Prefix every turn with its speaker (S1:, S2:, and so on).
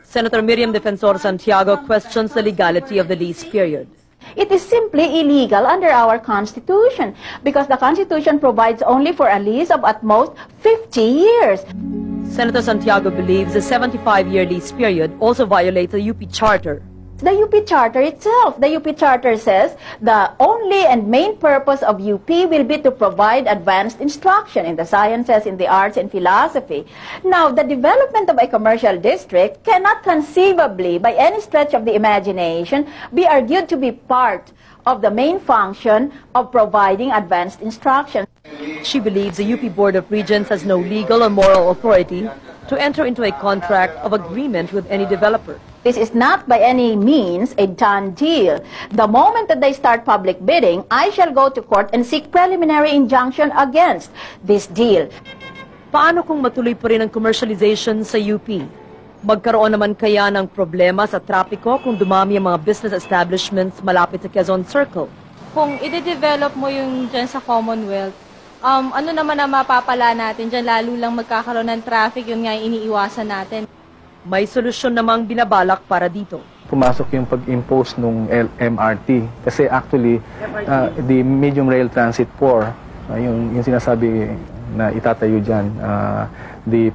S1: Senator Miriam Defensor Santiago questions the legality of the lease period.
S2: It is simply illegal under our Constitution because the Constitution provides only for a lease of at most 50 years.
S1: Senator Santiago believes the 75-year lease period also violates the UP Charter.
S2: The UP Charter itself, the UP Charter says the only and main purpose of UP will be to provide advanced instruction in the sciences, in the arts, and philosophy. Now, the development of a commercial district cannot conceivably, by any stretch of the imagination, be argued to be part of the main function of providing advanced instruction.
S1: She believes the UP Board of Regents has no legal or moral authority to enter into a contract of agreement with any developer.
S2: This is not by any means a done deal. The moment that they start public bidding, I shall go to court and seek preliminary injunction against this deal.
S1: Paano kung matuloy pa rin ang commercialization sa UP? Magkaroon naman kaya ng problema sa trapiko kung dumami ang mga business establishments malapit sa Quezon Circle?
S3: Kung i-develop mo yung dyan sa Commonwealth, ano naman ang mapapala natin dyan, lalo lang magkakaroon ng traffic, yun nga yung iniiwasan natin.
S1: May solusyon namang binabalak para dito.
S4: Pumasok yung pag-impose ng MRT. Kasi actually, the medium rail transit 4, yung sinasabi na itatayo dyan, the